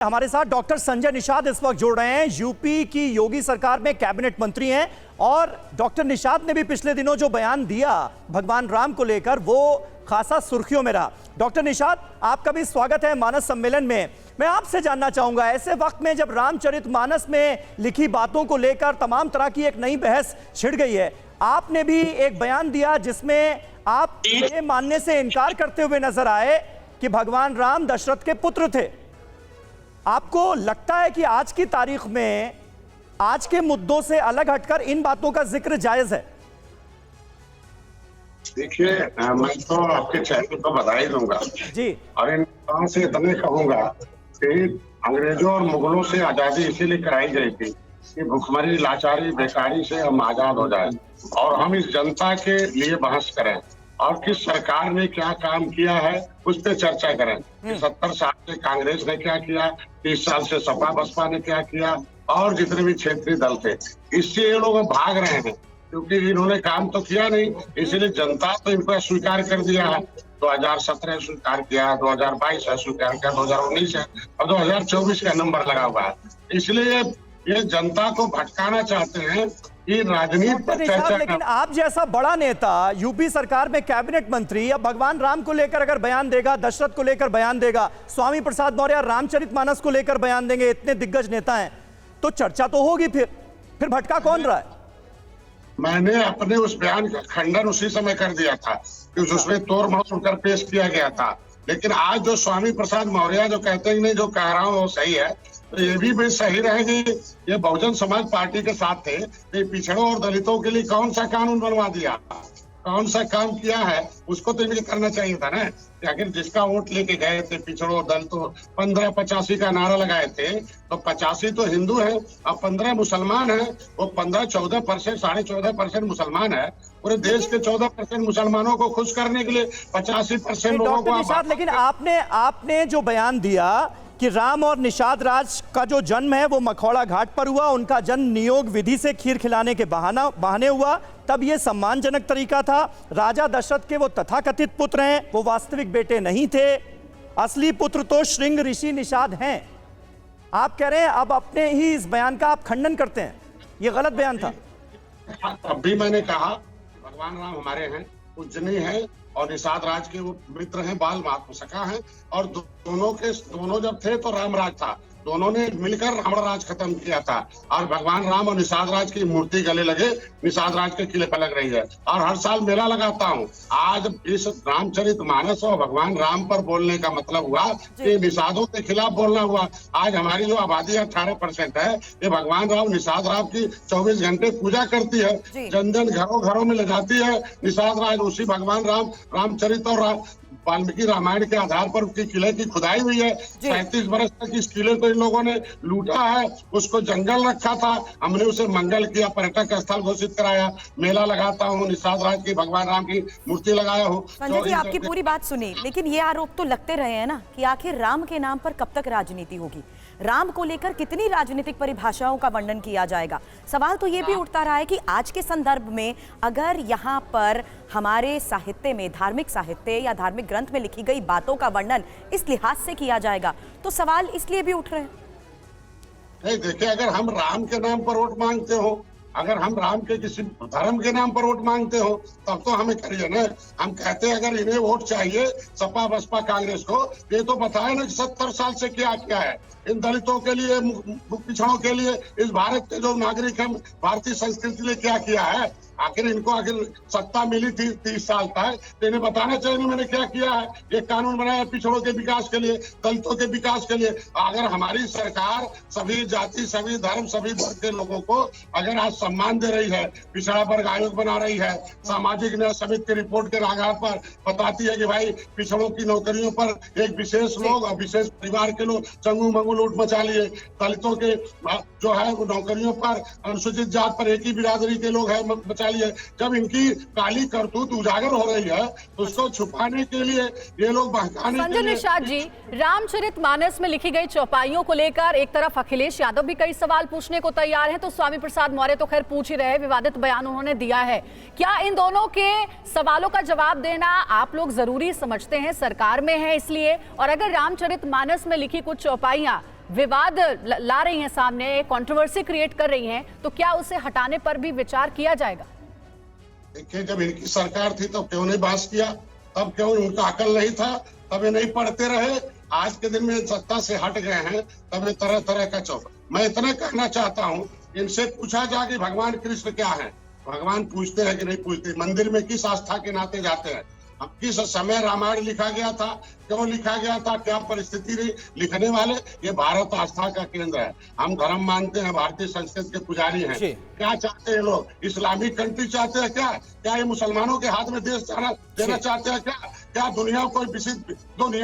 हमारे साथ डॉक्टर संजय निषाद इस वक्त जुड़ रहे हैं। यूपी की योगी सरकार में कैबिनेट मंत्री हैं और डॉक्टर निषाद ने भी पिछले दिनों जो बयान दिया भगवान राम को लेकर वो खासा सुर्खियों में रहा। डॉक्टर निषाद, आपका भी स्वागत है मानस सम्मेलन में। मैं आपसे जानना चाहूंगा, ऐसे वक्त में जब रामचरितमानस में लिखी बातों को लेकर तमाम तरह की एक नई बहस छिड़ गई है, आपने भी एक बयान दिया जिसमें आप ये मानने से इनकार करते हुए नजर आए कि भगवान राम दशरथ के पुत्र थे। आपको लगता है कि आज की तारीख में आज के मुद्दों से अलग हटकर इन बातों का जिक्र जायज है? देखिए, मैं तो आपके चैनल को बधाई दूंगा जी, और इन लोगों से इतने कहूंगा कि अंग्रेजों और मुगलों से आजादी इसीलिए कराई गई थी कि भुखमरी, लाचारी, बेकारी से हम आजाद हो जाए और हम इस जनता के लिए बहस करें और किस सरकार ने क्या काम किया है उस पर चर्चा करें। 70 साल से कांग्रेस ने क्या किया, 30 साल से सपा बसपा ने क्या किया और जितने भी क्षेत्रीय दल थे, इससे ये लोग भाग रहे हैं क्योंकि इन्होंने काम तो किया नहीं, इसीलिए जनता तो इनको स्वीकार कर दिया है। 2017 स्वीकार किया, 2022 स्वीकार किया, 2019 है और 2024 का नंबर लगा हुआ है। इसलिए ये जनता को भटकाना चाहते हैं कि राजनीति पर चर्चा। लेकिन आप जैसा बड़ा नेता यूपी सरकार में कैबिनेट मंत्री अब भगवान राम को लेकर अगर बयान देगा, दशरथ को लेकर बयान देगा, स्वामी प्रसाद मौर्य रामचरितमानस को लेकर बयान देंगे, इतने दिग्गज नेता हैं, तो चर्चा तो होगी। फिर भटका कौन रहा है? मैंने अपने उस बयान का खंडन उसी समय कर दिया था कि उसमें तोड़ मरोड़ कर पेश किया गया था। लेकिन आज जो स्वामी प्रसाद मौर्य जो कहते हैं नहीं, जो कह रहा हूँ वो सही है, तो ये भी सही रहेगी। ये बहुजन समाज पार्टी के साथ थे, ये पिछड़ों और दलितों के लिए कौन सा कानून बनवा दिया, कौन सा काम किया है, उसको तो इन्हें करना चाहिए था ना। कि अगर जिसका वोट लेके गए थे पिछड़ों और दलितों, 15-85 का नारा लगाए थे, तो 85 तो हिंदू है और 15 मुसलमान है। वो 15-14%, 14.5% मुसलमान है। पूरे देश के 14% मुसलमानों को खुश करने के लिए 85% लोगों को। लेकिन आपने जो बयान दिया कि राम और निषाद राज का जो जन्म है वो मखौड़ा घाट पर हुआ, उनका जन्म नियोग विधि से खीर खिलाने के बहाने हुआ, तब ये सम्मानजनक तरीका था। राजा दशरथ के वो तथाकथित पुत्र हैं, वो वास्तविक बेटे नहीं थे। असली पुत्र तो श्रृंग ऋषि निषाद हैं। आप कह रहे हैं, अब अपने ही इस बयान का आप खंडन करते हैं, ये गलत बयान था। अब भी मैंने कहा भगवान राम हमारे हैं, पूजनीय है और निषाद राज के वो मित्र हैं, बाल सखा हैं और दोनों जब थे तो राम राज था, दोनों ने मिलकर रावण राज खत्म किया था। और भगवान राम और निषाद राज की मूर्ति गले लगे निषाद राज के किले पर लग रही है और हर साल मेला लगाता हूँ। आज इस रामचरितमानस और भगवान राम पर बोलने का मतलब हुआ कि निषादों के खिलाफ बोलना हुआ। आज हमारी जो आबादी 18% है, ये भगवान राम निषाद राम की 24 घंटे पूजा करती है, जन जन घरों में ले जाती है निषाद राज। उसी भगवान रामचरित और वाल्मीकि रामायण के आधार पर उसकी किले की खुदाई हुई है। 37 वर्ष तक इस किले को इन लोगों ने लूटा है, उसको जंगल रखा था, हमने उसे मंगल किया, पर्यटक स्थल घोषित कराया, मेला लगाता हूँ, निषाद राज की भगवान राम की मूर्ति लगाया हूँ। संजय जी, आपकी पूरी बात सुनी, लेकिन ये आरोप तो लगते रहे हैं ना कि आखिर राम के नाम पर कब तक राजनीति होगी, राम को लेकर कितनी राजनीतिक परिभाषाओं का वर्णन किया जाएगा। सवाल तो ये भी उठता रहा है कि आज के संदर्भ में अगर यहाँ पर हमारे साहित्य में, धार्मिक साहित्य या धार्मिक ग्रंथ में लिखी गई बातों का वर्णन इस लिहाज से किया जाएगा तो सवाल इसलिए भी उठ रहे हैं। नहीं, देखिए, अगर हम राम के नाम पर वोट मांगते हो, अगर हम राम के किसी धर्म के नाम पर वोट मांगते हो तब तो हमें करिए ना। हम कहते हैं अगर इन्हें वोट चाहिए सपा बसपा कांग्रेस को, ये तो बताए ना 70 साल से क्या किया है इन दलितों के लिए, पिछड़ों के लिए, इस भारत के जो नागरिक हैं, भारतीय संस्कृति के लिए क्या किया है। आखिर इनको सत्ता मिली थी 30 साल तक, तो इन्हें बताना चाहिए मैंने क्या किया है। ये कानून बनाया पिछड़ों के विकास के लिए, दलितों के विकास के लिए। अगर हमारी सरकार सभी जाति, सभी धर्म, सभी वर्ग के लोगों को अगर आज सम्मान दे रही है, पिछड़ा वर्ग आयोग बना रही है, सामाजिक न्याय समिति की रिपोर्ट के आधार पर बताती है कि भाई पिछड़ों की नौकरियों पर एक विशेष लोग और विशेष परिवार के लोग चंगू मंगू लूट मचा लिए, दलितों के जो है वो नौकरियों पर, अनुसूचित जात पर एक ही बिरादरी के लोग है बचा लिए। जब इनकी काली करतूत उजागर हो रही है तो उसको छुपाने के लिए ये लोग बहकाने के लिए। संजय निषाद जी, रामचरितमानस में लिखी गई चौपाइयों को लेकर एक तरफ अखिलेश यादव भी कई सवाल पूछने को तैयार हैं, तो स्वामी प्रसाद मौर्य तो खैर पूछ ही रहे, विवादित बयान उन्होंने दिया है। क्या इन दोनों के सवालों का जवाब देना आप लोग जरूरी समझते हैं, सरकार में है इसलिए? और अगर रामचरितमानस में लिखी कुछ चौपाइयां विवाद ला रही हैं सामने, कंट्रोवर्सी क्रिएट कर रही हैं, तो क्या उसे हटाने पर भी विचार किया जाएगा? देखिए, जब इनकी सरकार थी तब क्यों नहीं बात किया, तब क्यों उनका अकल नहीं था, तब ये नहीं पढ़ते रहे। आज के दिन में सत्ता से हट गए हैं तब ये तरह तरह का चौक। मैं इतना कहना चाहता हूँ, इनसे पूछा जा कि भगवान कृष्ण क्या है, भगवान पूछते हैं कि नहीं पूछते, मंदिर में किस आस्था के नाते जाते हैं, अब किस समय रामायण लिखा गया था, क्यों लिखा गया था, क्या परिस्थिति रही, लिखने वाले ये भारत आस्था का केंद्र है। हम धर्म मानते हैं, भारतीय संस्कृति के पुजारी हैं। क्या चाहते हैं लोग, इस्लामिक कंट्री चाहते हैं क्या ये मुसलमानों के हाथ में देश देना चाहते हैं क्या दुनिया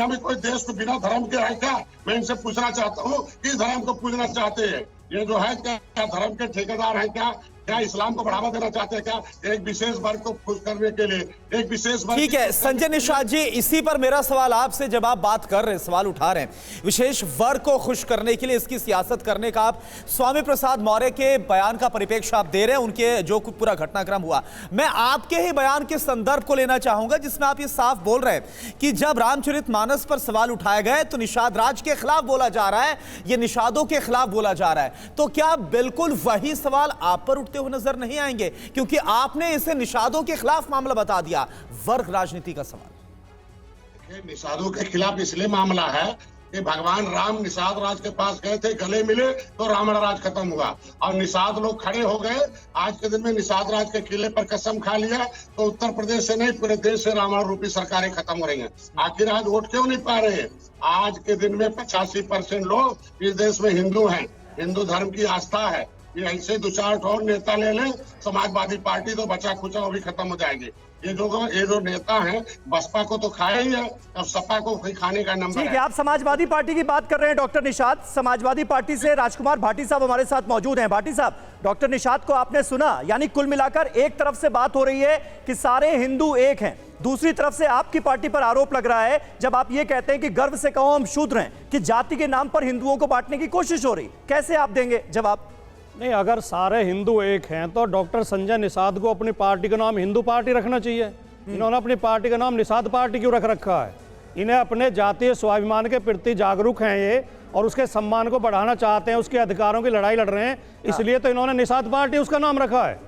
में कोई देश को बिना धर्म के है क्या? मैं इनसे पूछना चाहता हूँ, किस धर्म को पूजना चाहते हैं ये जो है, क्या धर्म के ठेकेदार हैं क्या इस्लाम को बढ़ावा देना चाहते हैं क्या, एक विशेष वर्ग को खुश करने के लिए, एक विशेष वर्ग। ठीक है संजय निषाद जी, इसी पर मेरा सवाल आपसे, जब आप बात कर रहे हैं, सवाल उठा रहे हैं विशेष वर्ग को खुश करने के लिए इसकी सियासत करने का, आप स्वामी प्रसाद मौर्य के बयान का परिप्रेक्ष्य आप दे रहे हैं, उनके जो कुछ पूरा घटनाक्रम हुआ। मैं आपके ही बयान के संदर्भ को लेना चाहूंगा जिसमें आप ये साफ बोल रहे हैं कि जब रामचरितमानस पर सवाल उठाए गए तो निषाद राज के खिलाफ बोला जा रहा है, ये निषादों के खिलाफ बोला जा रहा है, तो क्या बिल्कुल वही सवाल आप पर उठते हुए नजर नहीं आएंगे? क्योंकि आपने इसे निषादों के खिलाफ मामला बता दिया, वर्ग राजनीति का सवाल। निषादों के खिलाफ इसलिए मामला है कि भगवान राम निषाद राज के पास गए थे, गले मिले तो रावण राज खत्म हुआ और निषाद लोग खड़े हो गए। आज के दिन में निषाद राज के किले पर कसम खा लिया तो उत्तर प्रदेश से नहीं पूरे देश से रावण रूपी सरकारें खत्म हो रही हैं। आखिर आज वोट क्यों नहीं पा रहे? आज के दिन में 85% लोग इस देश में हिंदू हैं, हिंदू धर्म की आस्था है। ये ऐसे दो चार और नेता ले लें, समाजवादी पार्टी तो बचा खुचा वो भी खत्म हो जाएगी। ये जो नेता हैं बसपा को तो खाया ही है, अब सपा को खाने का नंबर ठीक है। आप समाजवादी पार्टी की बात कर रहे हैं डॉक्टर निषाद, समाजवादी पार्टी से राजकुमार भाटी साहब हमारे साथ मौजूद हैं। भाटी साहब, डॉक्टर निषाद को आपने सुना, यानी कुल मिलाकर एक तरफ से बात हो रही है कि सारे हिंदू एक हैं, दूसरी तरफ से आपकी पार्टी पर आरोप लग रहा है जब आप ये कहते हैं कि गर्व से कहो हम शूद्र हैं, कि जाति के नाम पर हिंदुओं को बांटने की कोशिश हो रही। कैसे आप देंगे जवाब? नहीं, अगर सारे हिंदू एक हैं तो डॉक्टर संजय निषाद को अपनी पार्टी का नाम हिंदू पार्टी रखना चाहिए। इन्होंने अपनी पार्टी का नाम निषाद पार्टी क्यों रख रखा है? इन्हें अपने जातीय स्वाभिमान के प्रति जागरूक हैं ये, और उसके सम्मान को बढ़ाना चाहते हैं, उसके अधिकारों की लड़ाई लड़ रहे हैं, इसलिए तो इन्होंने निषाद पार्टी उसका नाम रखा है।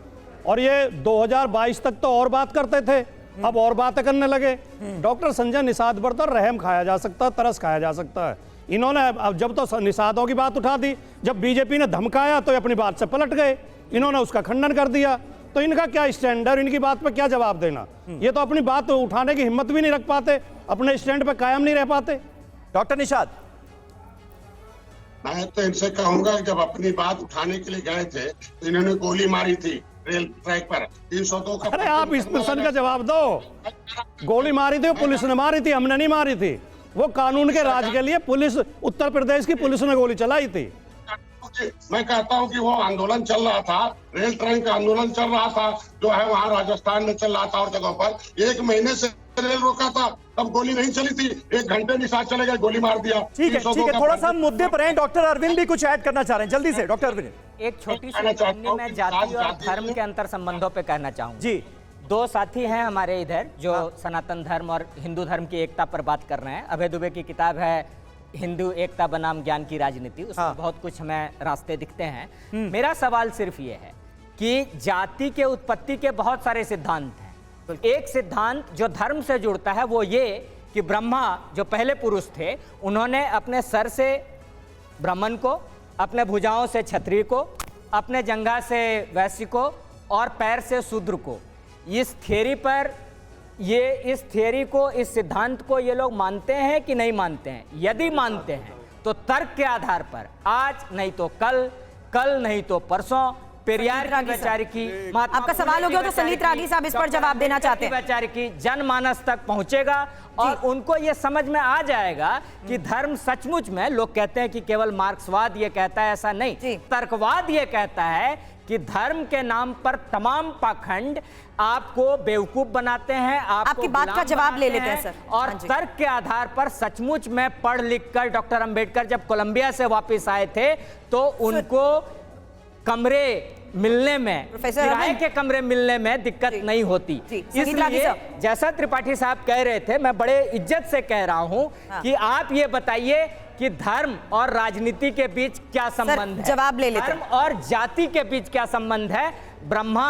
और ये 2022 तक तो और बात करते थे, अब और बातें करने लगे। डॉक्टर संजय निषाद पर तो रहम खाया जा सकता है, तरस खाया जा सकता है। इन्होंने अब जब तो निषादों की बात उठा दी, जब बीजेपी ने धमकाया तो अपनी बात से पलट गए, इन्होंने उसका खंडन कर दिया। तो इनका क्या स्टैंड है, इनकी बात पर क्या जवाब देना? ये तो अपनी बात उठाने की हिम्मत भी नहीं रख पाते, अपने स्टैंड पे कायम नहीं रह पाते। डॉक्टर निषाद, मैं तो इनसे कहूंगा कि जब अपनी बात उठाने के लिए गए थे तो इन्होंने गोली मारी थी रेल ट्रैक पर 302 का। अरे आप इस प्रश्न का जवाब दो। गोली मारी थी, पुलिस ने मारी थी, हमने नहीं मारी थी। वो कानून के राज के लिए पुलिस, उत्तर प्रदेश की पुलिस ने गोली चलाई थी। मैं कहता हूं कि वो आंदोलन चल रहा था, रेल ट्रेन का आंदोलन चल रहा था, जो है वहां राजस्थान में चल रहा था और जगहों पर 1 महीने से रेल रोका था, तब गोली नहीं चली थी। 1 घंटे निषाद चले गए, गोली मार दिया। ठीक है, थोड़ा सा हम मुद्दे पर हैं। डॉक्टर अरविंद भी कुछ ऐड करना चाह रहे हैं, जल्दी से डॉक्टर अरविंद। एक छोटी सी टिप्पणी मैं जाति और धर्म के अंतर संबंधों पे कहना चाहूंगा जी। 2 साथी हैं हमारे इधर जो सनातन धर्म और हिंदू धर्म की एकता पर बात कर रहे हैं। अभय दुबे की किताब है हिंदू एकता बनाम ज्ञान की राजनीति, उसमें बहुत कुछ हमें रास्ते दिखते हैं। मेरा सवाल सिर्फ ये है कि जाति के उत्पत्ति के बहुत सारे सिद्धांत हैं। एक सिद्धांत जो धर्म से जुड़ता है वो ये कि ब्रह्मा जो पहले पुरुष थे, उन्होंने अपने सर से ब्राह्मण को, अपने भुजाओं से क्षत्रिय को, अपने जंघा से वैश्य को और पैर से शूद्र को। इस थियरी पर इस थियरी को, इस सिद्धांत को ये लोग मानते हैं कि नहीं मानते हैं? यदि मानते हैं तो तर्क के आधार पर आज नहीं तो कल नहीं तो परसों पेरियार की बेचारी की, आपका सवाल हो गया तो संगीत रागी साहब इस पर जवाब देना चाहते हैं। बेचारी की जनमानस तक पहुंचेगा और उनको ये समझ में आ जाएगा कि धर्म सचमुच में, लोग कहते हैं कि केवल मार्क्सवाद ये कहता है, ऐसा नहीं। तर्कवाद ये कहता है कि धर्म के नाम पर तमाम पाखंड आपको बेवकूफ बनाते हैं, आपकी बात का जवाब ले लेते हैं सर। और तर्क के आधार पर सचमुच में पढ़ लिख कर डॉक्टर अंबेडकर जब कोलंबिया से वापस आए थे तो उनको कमरे मिलने में, किराए के कमरे मिलने में दिक्कत नहीं होती। इसलिए जैसा त्रिपाठी साहब कह रहे थे, मैं बड़े इज्जत से कह रहा हूं कि आप ये बताइए कि धर्म और राजनीति के बीच क्या संबंध है। जवाब ले लेते हैं। धर्म और जाति के बीच क्या संबंध है। ब्रह्मा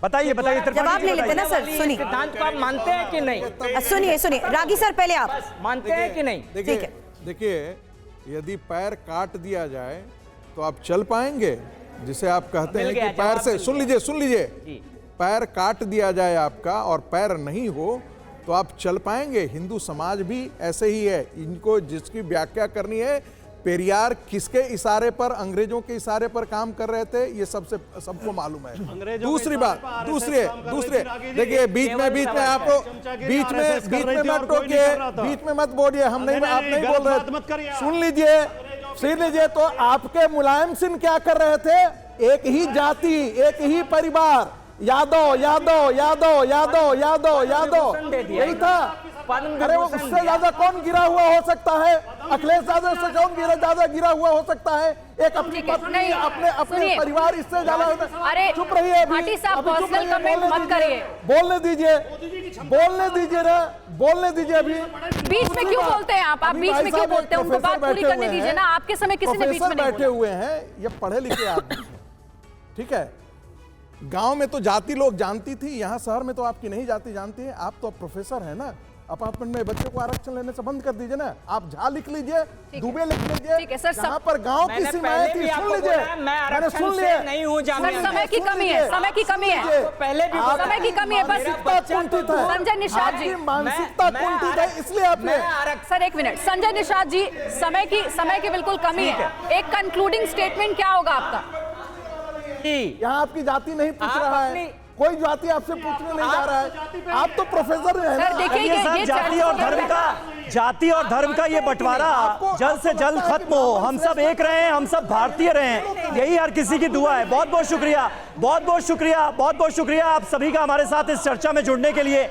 बताइए बताइए त्रिपाठी जवाब जी, ले लेते हैं ना बताइए। सर, सुनिए। सिद्धांत को आप मानते हैं कि नहीं? सुनिए सुनिए रागी सर, पहले आप मानते हैं कि नहीं? ठीक है। देखिए, यदि पैर काट दिया जाए तो आप चल पाएंगे? जिसे आप कहते मिल हैं कि गया, पैर जवाब से, मिल सुन गया। लीजिए जी। पैर काट दिया जाए आपका और पैर नहीं हो तो आप चल पाएंगे? हिंदू समाज भी ऐसे ही है। इनको जिसकी व्याख्या करनी है, पेरियार किसके इशारे पर, अंग्रेजों के इशारे पर काम कर रहे थे, ये सबको मालूम है। दूसरी बात, दूसरे देखिए, बीच में आपको बीच में मत टोकिए, बीच में मत बोलिए, हम नहीं, आप नहीं बोल रहे। सुन लीजिए, तो आपके मुलायम सिंह क्या कर रहे थे? एक ही जाति, एक ही परिवार, यादव यादव यादव यादव यादव यादव, यही था। अरे वो उससे ज्यादा कौन गिरा हुआ हो सकता है? अखिलेश यादव से कौन ज्यादा गिरा हुआ हो सकता है? एक अपनी पत्नी, अपने परिवार, इससे ज्यादा। अरे चुप रहिए, भाटी साहब, पर्सनल कमेंट मत करिए। बोलने दीजिए ना, बोलने दीजिए। अभी बीच में क्यों बोलते हैं आप बीच में क्यों बोलते हैं? उनको बात पूरी करने दीजिए ना। आपके समय किसी ने बीच में नहीं बैठे हुए हैं, ये पढ़े लिखे आदमी, ठीक है। गांव में तो जाति लोग जानती थी, यहाँ शहर में तो आपकी नहीं जाति जानती है। आप तो प्रोफेसर है ना, अपार्टमेंट में बच्चों को आरक्षण लेने से बंद कर दीजिए ना। आप झा लिख लीजिए, दुबे लिख लीजिए। ठीक है सर, यहाँ पर गांव की सीमाएं थी, सुन लीजिए। मैंने सुन लिया, नहीं हूँ सर, समय की कमी है, समय की कमी है। पहले भी समय की कमी है, बस कुंठित है। संजय निषाद जी, आपकी मानसिकता कुंठित है, इसलिए आपने। सर एक मिनट, संजय निषाद जी, समय की बिल्कुल कमी है। एक कंक्लूडिंग स्टेटमेंट क्या होगा आपका? यहाँ आपकी जाति नहीं पूछ रहा है, कोई जाति आपसे पूछने नहीं जा रहा है। आप तो प्रोफेसर हैं सर ना। देखिए, ये सब जाति और धर्म का ये बंटवारा जल्द से जल्द खत्म हो। हम सब एक रहें, हम सब भारतीय रहें, यही हर किसी की दुआ है। बहुत बहुत शुक्रिया, बहुत बहुत शुक्रिया, बहुत बहुत शुक्रिया आप सभी का हमारे साथ इस चर्चा में जुड़ने के लिए।